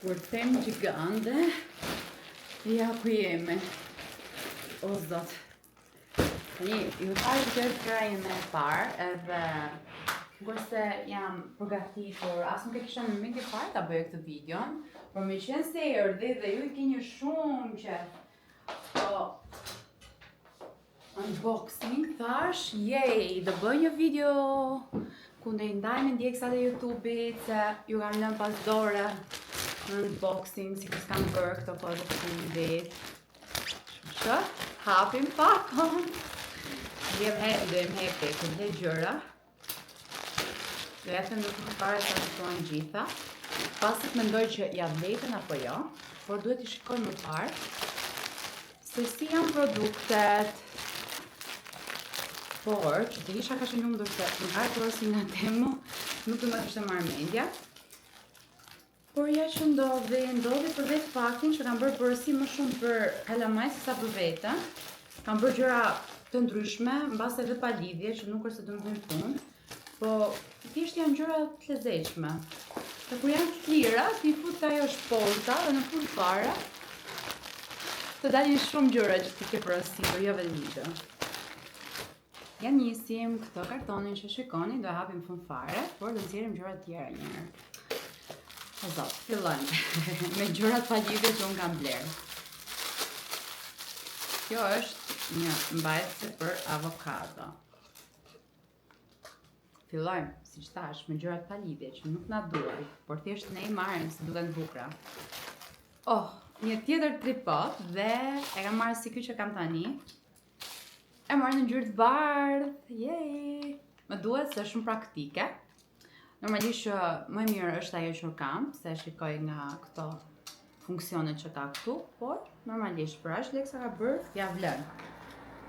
Kur them gjigande, ja ku jemi. O zot. Tani, ju thashë që është kraja ime e parë, edhe kurse jam përgatitur, as nuk e kisha në mendje fare ta bëj këtë videon, por me qenë se erdhi dhe ju i keni shumë qef. Po unboxing thash, jej, do bëj një video ku ndaj ndajmë ndjekësat e YouTube-it, se ju kam lënë pas dore në unboxing, si kus kam bërë këto kohë të fundit. Shë, hapim pakon. Dojmë hepi këtë gjëra. Do jetëm nuk të pare sa të tuan gjitha. Pasit mendoj që ja vletën apo jo, por duhet i shikoj më parë se si janë produktet. Por, që të isha ka që një se në ka prosi nga temu, nuk të më kështë marrë mendja. Por ja që ndodhi për vetë faktin që kam bërë përësi më shumë për kalamaj se sa për vete. Kam bërë gjëra të ndryshme, në base edhe pa lidhje, që nuk është se të më bëjmë punë, po thjesht janë gjëra të lezetshme. Dhe kur janë të lira, t'i fut ajo shpolta dhe në fund fare, të dalin shumë gjëra që ti ke përësitur, jo vetëm një. Ja nisim këto kartonin që shikoni, do e hapim fund fare, por do nxjerrim gjëra të tjera njëherë. O zot, fillojmë me gjërat pa lidhje që unë kam blerë. Kjo është një mbajtëse për avokado. Fillojmë, si që thash, me gjërat pa lidhje që nuk na duaj, por thjesht ne i marrim se duken bukura. Oh, një tjetër tripod dhe e kam marrë si ky që kam tani. E marrë në ngjyrë të bardhë, jej! Më duhet se është shumë praktike. Normalisht që më mirë është ajo që kam, se shikoj nga këto funksionet që ka këtu, por normalisht për ashtë leksa ka bërë, ja vlënë.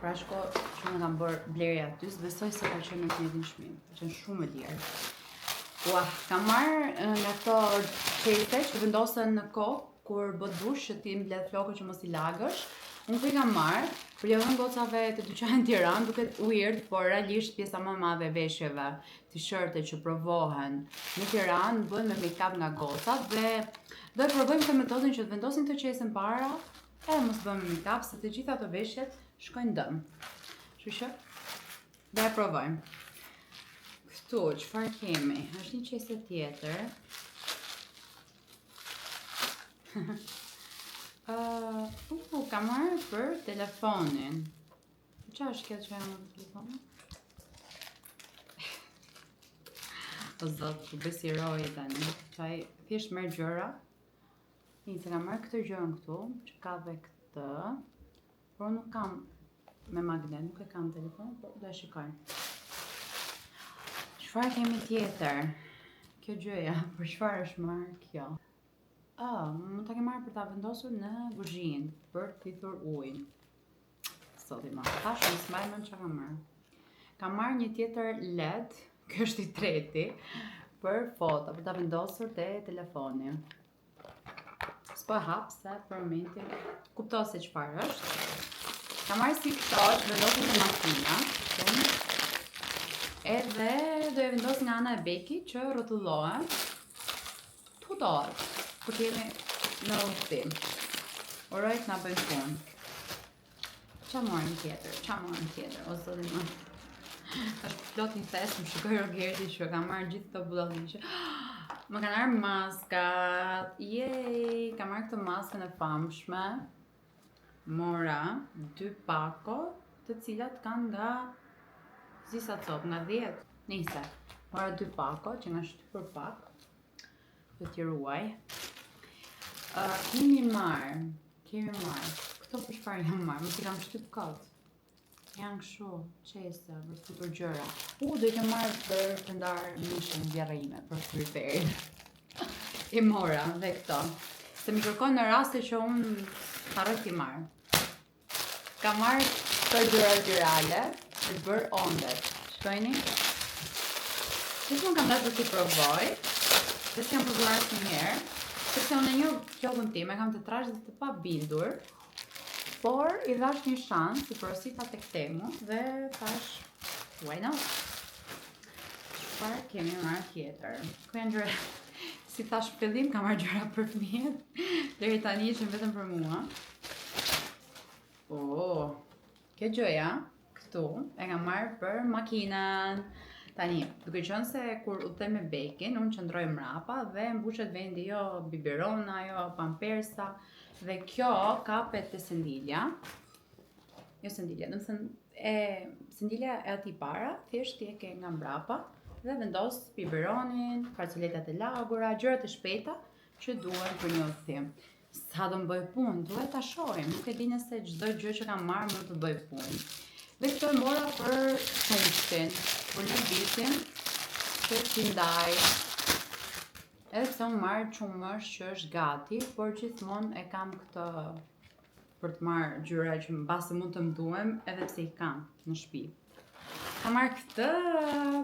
Për ashtë kohë që më kam bërë blerja aty, besoj se ka qenë në të njëjtin çmim, ka qenë shumë e lirë. Ua, kam marrë nga këto qese që vendosen në kokë, kur bët dush që ti mbledh flokët që mos i lagësh. Unë këtë kam marrë, për javën gocave të dyqanin Tiranë, duket weird, por realisht pjesa më e madhe e veshjeve, t-shirte që provohen në Tiranë bëhen me make-up nga gocat dhe do e provojmë këtë metodën që të vendosin të qesën para e mos bëhen me make-up, se të gjitha ato veshjet shkojnë dëm. Kështu që do e provojmë. Këtu, çfarë kemi? Është një qese tjetër. Kam marrë për telefonin. Qa është kjo që jam në telefonin? O zot, ku besiroj tani. Qaj, thjesht merr gjëra. Se kam marrë këtë gjërën këtu, që ka dhe këtë. Por nuk kam me magnet, nuk e kam telefon, por do e shikojmë. Çfarë kemi tjetër? Kjo gjëja, për çfarë është marrë kjo? Mund ta ke marrë për ta vendosur në kuzhinë, për të thithur ujin. Sot i marrë. Tash më smaj më që kam marrë. Kam marrë një tjetër LED, kjo është i treti, për foto, për ta vendosur te telefoni. S'po e hap se për momentin kuptoj se çfarë është. Kam marrë si këto që vendosin te makina. Edhe do e vendos nga ana e bekit që rrotullohen. Tu dohet. Për kemi në udhëtim. Orojt nga bëjnë punë. Qa morën tjetër? O zotin më. është plot një thes, më shikoj Rogerti që ka marrë gjithë të budalliqe. Më kanë arë maskat. Jej! Ka marrë këtë maskën e famshme. Mora 2 pako, të cilat kanë nga zisa copë, nga 10. Nise. Mora 2 pako, që nga shtypur pak. Do t'i ruaj. Kemi marrë. Këto për çfarë jam marrë? Mos i kam shtyp kot. Janë kështu, qese, për të futur gjëra. Do i kem marrë për të ndarë mishin bjarrime, për friperin. I mora dhe këto. Se mi kërkon në raste që unë harroj t'i marrë. Kam marrë këto gjëra virale, për të bërë ondet. Shkojni? Që unë kam dashur për t'i provoj. Dhe s'kam provuar asnjëherë, sepse unë e njoh flokën time, kam të trashë dhe të pa bildur, por i dhash një shans, i porosita tek temu dhe thash, why not? Çfarë kemi marrë tjetër? Ku janë gjëra? Si si thash fillim, kam marrë gjëra për fëmijët. Deri tani ishin vetëm për mua. Kjo gjëja këtu e kam marrë për makinën. Tani, duke qenë se kur udhtoj me bekin, unë qëndroj mrapa dhe mbushet vendi jo biberona, jo pampersa, dhe kjo kapet te sendilja. Jo sendilja, do të thënë sendilja e atij para, thjesht ti e ke nga mbrapa dhe vendos biberonin, farcoletat e lagura, gjërat e shpejta që duhen për një udhëtim. Sa do më bëj punë, duhet ta shohim, nuk e di nëse çdo gjë që kam marrë mund të bëj punë. Dhe këto e mora për çunçtin, për lëvisin, që ti ndaj. Edhe pse unë marr çumësh që është gati, por gjithmonë e kam këtë për të marrë gjëra që mbasi mund të më duhem, edhe pse i kam në shtëpi. Kam marrë këtë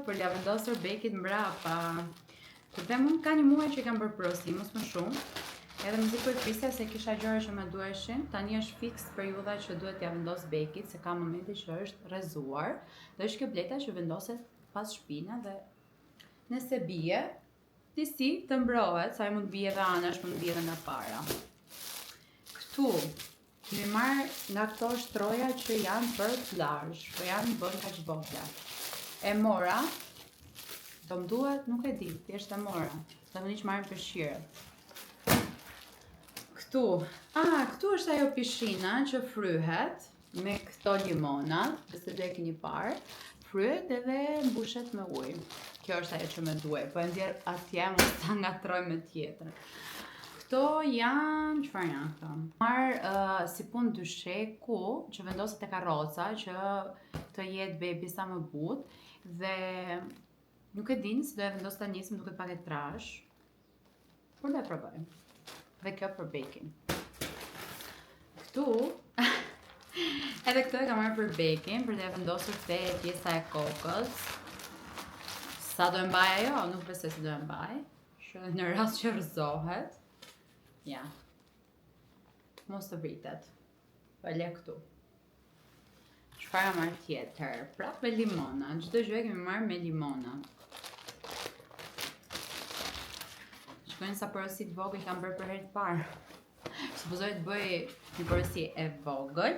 për t'ia vendosur bekit mbrapa. Të them unë ka një muaj që i kam bërë porosi, mos më shumë. Edhe më zikoj prisja se kisha gjëra që më duheshin. Tani është fiks periudha që duhet t'ia vendos bekit, se ka momenti që është rrezuar. Dhe është kjo bleta që vendoset pas shpine dhe nëse bie, disi të mbrohet, sa mund bie edhe anash, mund bie edhe nga para. Këtu kemi marrë nga këto shtroja që janë për plazh, po janë bën kaq vogla. E mora, do më duhet, nuk e di, thjesht e mora. Zakonisht marrim peshqirët. Këtu është ajo pishina që fryhet me këto limonat, nëse do e keni parë, fryhet edhe mbushet me ujë. Kjo është ajo që më duhet, po e nxjerr atje mos ta ngatroj me tjetër. Këto janë, çfarë janë këto? Marr si punë dysheku që vendoset te karroca që të jetë bebi sa më butë dhe nuk e di se do e vendos ta nisëm duket pak e trash. Por do e provoj. Dhe kjo për bekin. Këtu edhe këto e kam marrë për bekin, për t'ia vendosur te pjesa e kokës. Sa do e mbaj ajo? Nuk besoj se do e mbaj. Që në rast që rrëzohet. Ja, mos të vritet. Po le këtu. Çfarë marr tjetër? Prapë me limona. Çdo gjë kemi marrë me limona. Shikojnë sa porosi të vogël kam bërë për herë të parë. Supozoj të bëj një porosi e vogël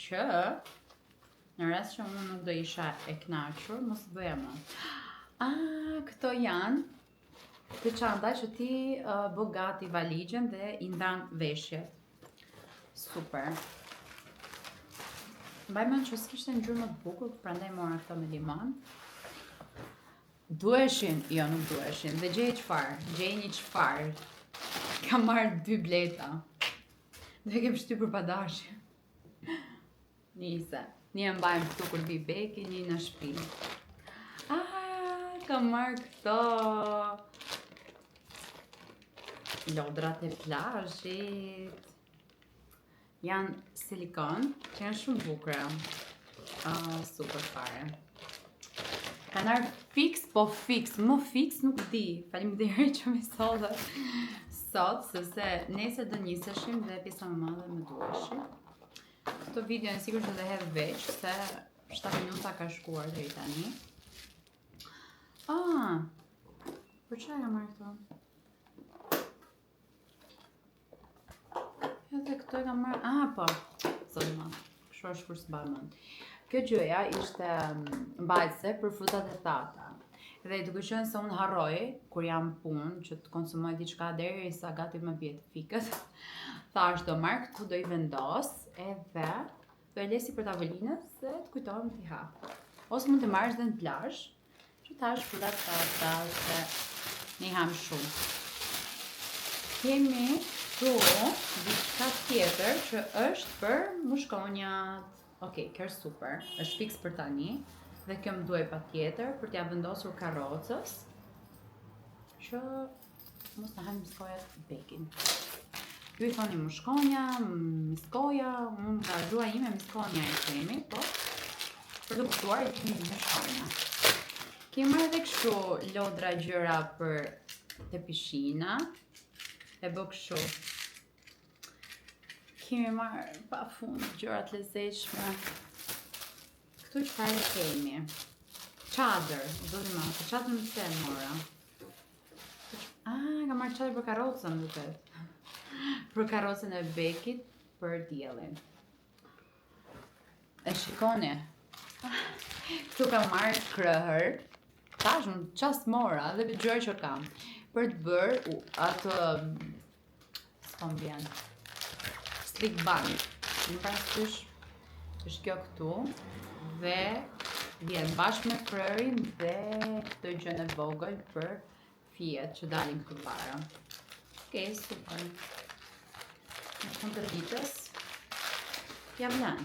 që në rast që unë nuk do isha e kënaqur, mos bëja më. Këto janë të çanta që ti bë gati valixhen dhe i ndan veshjet. Super. Mbaj mend që s'kishte ngjyrë më të bukur, prandaj mora këto me limon. Duheshin, jo nuk duheshin. Dhe gjej çfarë? Gjej një çfarë. Kam marrë 2 bleta. Do e kem shtypur pa dashje. Nise. Një e mbajmë këtu kur vi beki, një në shtëpi. Kam marrë këto. Lodrat e plazhit. Janë silikon, që janë shumë bukura. Super fare. Kanë ardhur fiks, po fiks, më fiks nuk di. Faleminderit që më sollte sot, sepse nesër do niseshim dhe pjesa më e madhe më duheshin. Këtë video në sigur që do hedh veç, se 7 minuta ka shkuar deri tani. Për çfarë jam marrë këto? Edhe këto e kam marrë. Po. Zoti ma. Kështu është kur s'mbaj mend. Kjo gjëja ishte mbajtëse për frutat e thata. Dhe duke qenë se unë harroj kur jam punë që të konsumoj diçka derisa gati më bie të fikët. Thash do marr këtu, do i vendos edhe do e lesi për tavolinës se të kujtohem t'i ha. Ose mund të marrësh dhe në plazh, që tash frutat e thata se ne ham shumë. Kemi këtu diçka tjetër që është për mushkonjat. Okej, kjo është super, është fiks për tani. Dhe kjo më duhet patjetër për t'ia vendosur karrocës që mos ta hajmë miskojat bekin. Ju i thoni mushkonja, miskoja, unë nga grua ime miskonja e themi, po për të kuptuar i themi mushkonja. Kemi marrë edhe kështu lodra gjëra për te pishina. E bë kështu. Kemi marrë pafund gjëra të lezetshme. Këtu çfarë kemi? Çadër, zoti ma, çadër më se mora. kam marrë çaj për karrocën vërtet. Për karrocën e bekit për diellin. E shikoni. Këtu kam marrë krëhër. Tash unë çast mora dhe gjëra që kam për të bërë atë s'kam vjen. Stick bun. Më parasysh është kjo këtu dhe vjen bashkë me krërin dhe këtë gjën e vogël për fijet që dalin këtu para. Okej, super. Në fund të ditës ja vlen.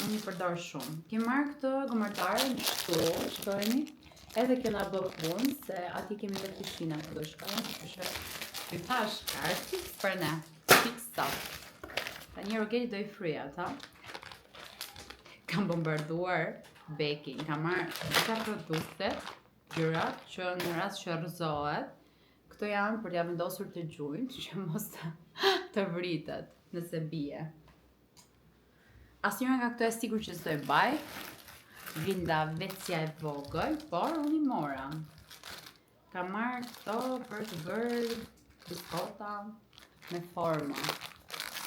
Unë i përdor shumë. Kem marrë këtë gomardare në shtu, shtojni, edhe kjo na bë punë, se ati kemi dhe pishina të do shkojnë, i thash, ka është fix për ne, fix stop. Ta një rogeli do i fryja, ta? Kam bombarduar bekin, kam marrë disa produkte, gjërat që në rast që rrëzohet, këto janë për t'ja vendosur të gjujnë, që mos të vritet nëse bie. Asnjëra nga këto e sigur që s'do e baj, vin nga vetësia e vogël, por unë i mora. Kam marrë këto për të bërë biskota me forma.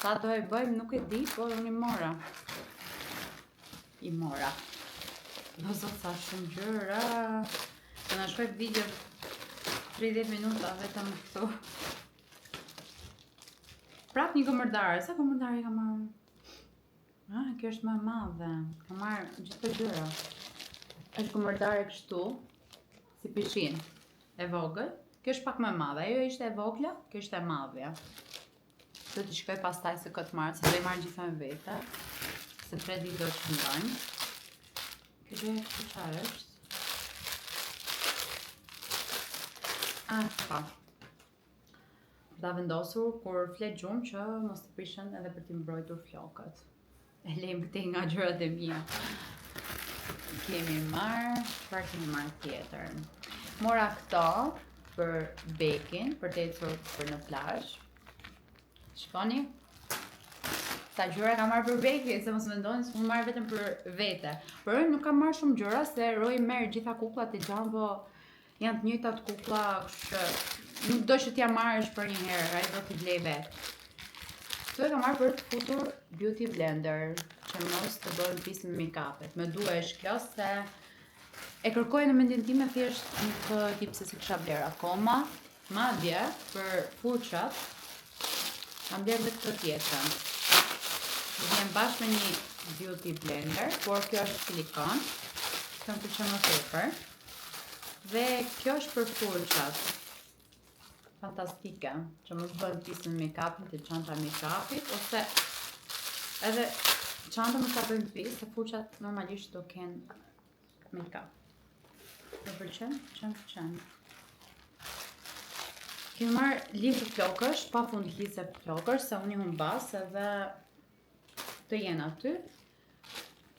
Sa do e bëjmë nuk e di, por unë i mora. I mora. Do zot sa shumë gjëra. Do na shkoj video 30 minuta vetëm këtu. Prap një gomardare, sa gomardare kam marrë? Kjo është më e madhe. Kam marrë gjithë të gjëra. Është gomardare kështu, si pishin, e vogël. Kjo është pak më e madhe. Ajo ishte e vogla, kjo është e madhja. Do t'i shkoj pastaj se këtë marrë, se do i marrë gjitha me vete. Se 3 ditë do të shëndojnë. Kjo gjë kështu çfarë është? Pa. Da vendosur kur flet gjumë që mos të prishën edhe për t'i mbrojtur flokët. E lejmë këtej nga gjërat e mia. Kemi marrë, çfarë kemi marrë tjetër? Mora këto për bekin, për të ecur për në plazh. Shikoni? Sa gjëra kam marrë për bekin, se mos mendoni se unë marr vetëm për vete. Por unë nuk kam marrë shumë gjëra se Roy merr gjitha kukullat e Jumbo, janë të njëjtat kukulla, kështu që nuk do që t'ja marrësh për një herë, ai do t'i blej vetë. Këtu e kam marrë për të futur beauty blender, që mos të bëhen pjesë me make-upet. Me duhesh kjo se e kërkoj në mendjen time, thjesht nuk di pse si kisha bler akoma. Madje për furçat kam bler edhe këtë tjetrën. Vjen bashkë me një beauty blender, por kjo është silikon. Kjo më pëlqen më tepër. Dhe kjo është për furçat. Fantastike, që mos bëhen pjesë me make-upin, të çanta make-upit, ose edhe çanta mos ta bëjmë pjesë, se furçat normalisht do kenë make-up. Më pëlqen? Pëlqen. Kemi marrë lisë flokësh, pa fund lisë flokësh, se unë i humbas edhe të jenë aty.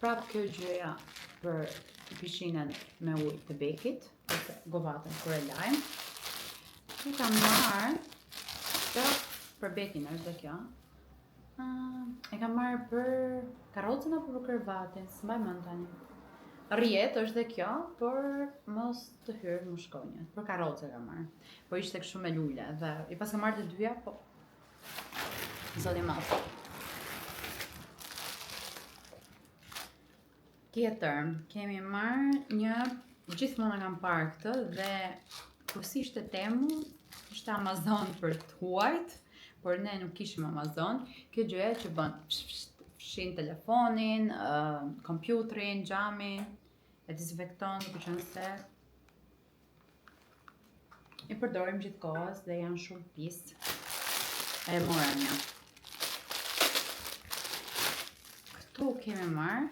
Prap kjo gjëja për pishinën me ujë të bekit, ose govatën kur e lajmë. Kjo kam marrë, kjo për bekin është dhe kjo. E kam marrë për karrocën apo për krevatin, s'mbaj mend tani. Rrjet është dhe kjo, por mos të hyrë mushkonjët. Për karrocën kam marrë. Po ishte kështu me lule dhe i pas kam marrë të dyja, po zoti madh. Tjetër, kemi marrë një, gjithmonë kam parë këtë dhe kur si ishte temu, ishte Amazon për të huajt, por ne nuk kishim Amazon. Kjo gjëja që bën fshin telefonin, kompjuterin, xhamin, e dezinfekton, duke qenë se i përdorim gjithkohës dhe janë shumë pjesë e mora një. Këtu kemi marrë.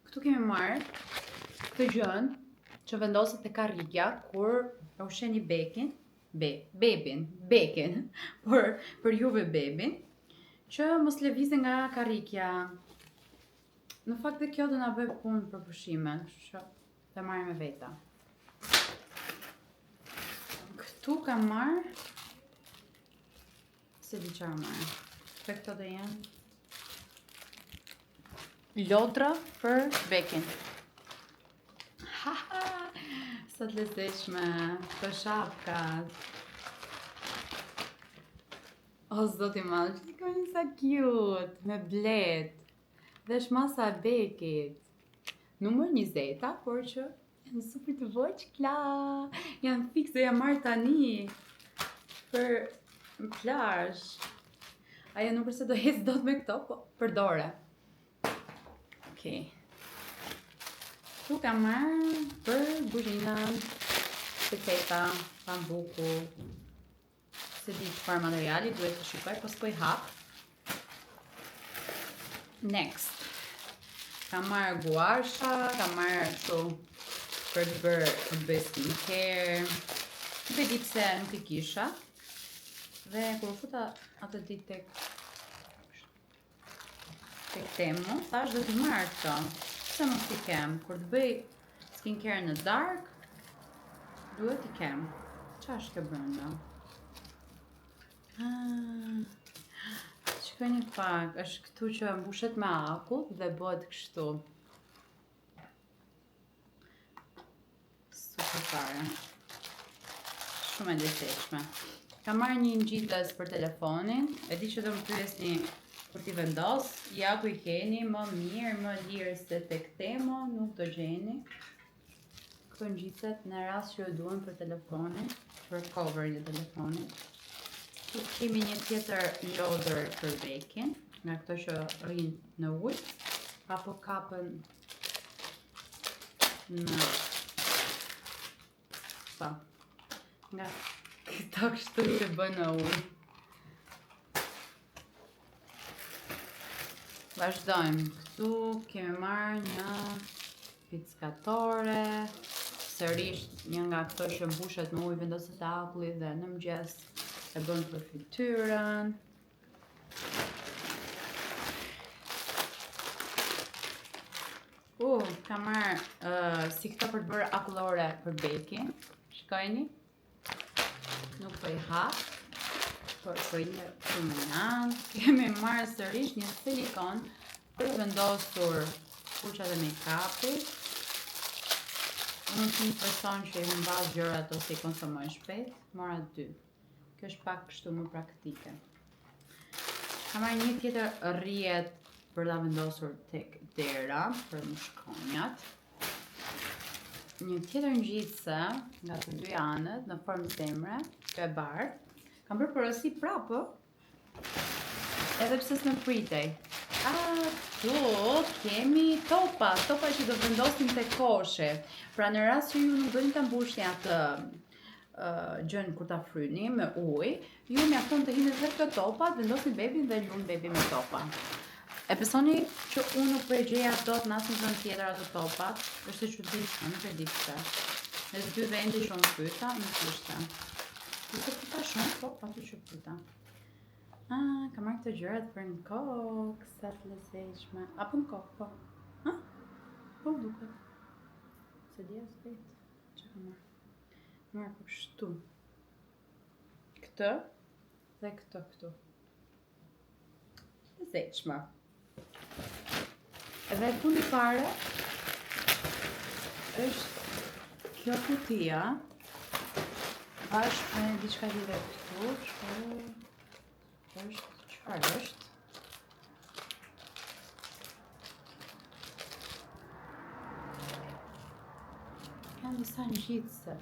Këtu kemi marrë këtë gjën që vendoset te karrikja kur e ushqeni bekin, bekin, për juve bebin, që mos lëvizë nga karrikja. Në fakt dhe kjo do na bëj punë për pushimin, kështu që ta marrim me veta. Këtu kam marrë, se di çfarë marr. Këto do janë lodra për bekin. Sa të lezetshme, të shapkat. O, zoti madh, që shikoni sa cute, me blet. Dhe është masa e bekit. Numër 20, por që janë super të voqkla. Janë fikse, jam marrë tani për në plazh. Ajo nuk është se do ecë dot me këto, po përdore. Okej. Tu kam marrë për buzhinën, peceta, pambuku, se di çfarë materiali duhet të shikoj, po s'po i hap. Next. Kam marrë guasha, kam marrë kështu për të bëj skincare. Nuk e di pse nuk i kisha. Dhe kur u futa atë ditë tek Temu, thash do t'i marrë këto. Se mos t'i kem, kur të bëj skincare në dark, duhet t'i kem. Qa është kjo brenda? Shikoni pak, është këtu që mbushet me akull dhe bëhet kështu. Super fare. Shumë e lezetshme. Kam marrë një ngjitës për telefonin, e di që do më pyesni kur t'i vendos, ja ku i keni, më mirë, më lirë se tek Temu, nuk do gjeni. Këto ngjitset në rast që ju duhen për telefonin, për coverin e telefonit. Tu kemi një tjetër lodër për bekin, nga këto që rrinë në ujë, apo kapën në... Pa, nga këto kështu që bën në ujë. Vazhdojmë. Këtu kemi marrë një pickatore, sërish një nga këto që mbushet me ujë vendoset e akullit dhe në mëngjes e bën për fytyrën. Kam marrë si këto për të bërë akullore për bekin. Shikojni. Nuk po i hap. Por po i shumë janë. Kemi marrë sërish një silikon për vendosur fuqat e make-upit. Unë si një person që i humbas gjërat ose i konsumoj shpejt, mora 2. Kjo është pak kështu më praktike. Kam marrë një tjetër rrjet për ta vendosur tek dera për mushkonjat. Një tjetër ngjitse nga të dy anët në formë zemre, që e bardhë. Kam bërë porosi prapë, edhe pse s'më pritej. Tu kemi topa që do vendosim te koshi. Pra në rast që ju nuk doni ta mbushni atë gjën kur ta fryni me ujë, ju mjafton të hini vetë këto topa, vendosni bebin dhe luni bebin me topa. E besoni që unë nuk përgjeja dot në asnjë vend tjetër ato topat, është e çuditshme, nuk e di pse. Në të dy vendi që unë pyeta, nuk ishte. Nuk e pyeta shumë, po pati që pyeta. Kam marrë këto gjërat për në kokë, sa të lezetshme. Apo në kokë, po. Po duket. Se di as vetë. Çfarë kam marrë? Marrë për kështu. Këtë dhe këtë këtu. Lezetshme. Edhe fundi fare është kjo kutia. Bashkë me diçka tjetër këtu, çfarë është? Janë disa ngjitse,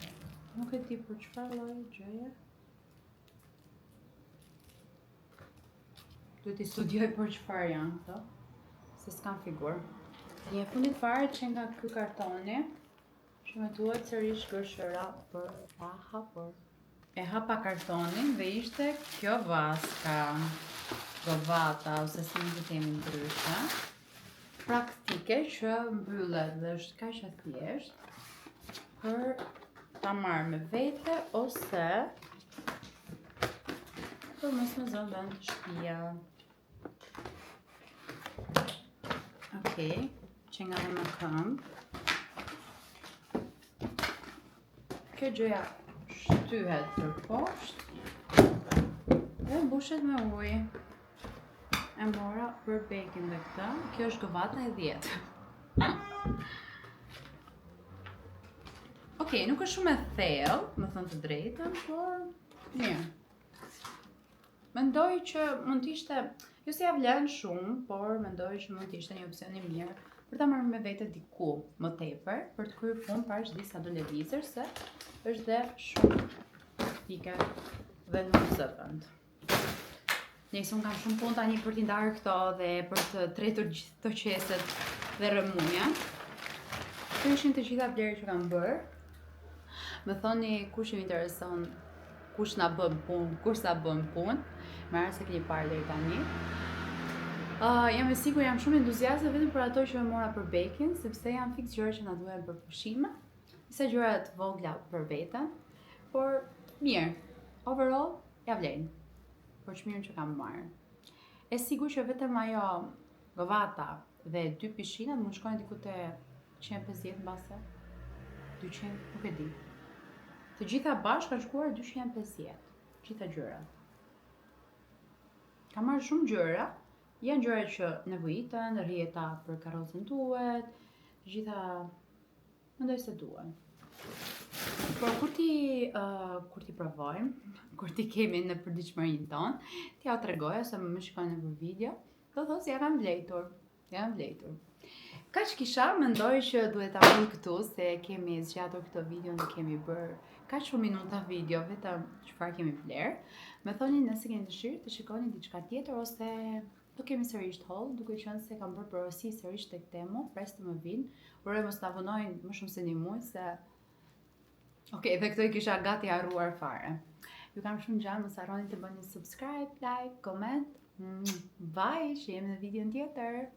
nuk e di për çfarë lloji gjëje. Duhet i studioj për çfarë janë këto, se s'kam figurë. Një fundit fare që nga ky kartoni, që më duhet sërish gërshëra për ta hapur. E hapa kartonin dhe ishte kjo vaska, govata, ose si më të themi ndryshe, praktike që mbyllet dhe është kaq e thjeshtë për ta marrë me vete ose për mos me zënë vend të shtëpia. Okej, që nga dhe më këmbë. Kjo gjëja shtyhet për poshtë dhe mbushet me ujë. E mora për bekin dhe këta. Kjo është govata e 10. Okej, nuk është shumë e thellë, më thënë të drejtën, por mirë. Mendoj që mund t'ishte, jo se ja vlen shumë, por mendoj që mund t'ishte një opsion i mirë për ta marrë me vete diku më tepër, për të kryer punë para çdo sa do lëvizër, se është dhe shumë pike dhe nuk zëvend. Nëse unë kam shumë punë tani për t'i ndarë këto dhe për të tretur gjithë këto qeset dhe rëmunja. Këto ishin të gjitha vlerë që kam bërë. Më thoni kush ju intereson, kush na bën punë, kush sa bën punë. Më arë se keni parë deri tani. Jam e sigurt, jam shumë entuziaste vetëm për ato që më mora për baking, sepse janë fiks gjëra që na duhen për pushime, disa gjëra të vogla për veten, por mirë. Overall, ja vlen për çmirin që kam marrë. E sigurt që vetëm ajo govata dhe 2 pishinat mund shkojnë diku te 150 mbase. 200, nuk e di. Të gjitha bashkë kanë shkuar 250, gjitha gjërat. Kam marrë shumë gjëra, janë gjëra që nevojiten, rrjeta për karrocën tuaj, të gjitha mendoj se duhen. Por kur ti provojmë, kur ti kemi në përditshmërinë tonë, t'ja tregoj ose më shikoni nëpër video, do thotë se ja kam vlejtur. Kaq kisha, mendoj që duhet ta bëj këtu, se kemi zgjatur këtë video dhe kemi bërë kaq shumë minuta video, vetëm çfarë kemi vlerë. Më thoni nëse keni dëshirë të shikoni diçka tjetër ose do kemi sërish haul, duke qenë se kam bërë porosi sërish tek Temu, pres të më vinë. Uroj mos ta vonojnë më shumë se një muaj, se okej, dhe këto i kisha gati harruar fare. Ju kam shumë gjatë, mos harroni të bëni subscribe, like, comment. Bye, që jemi në videon tjetër.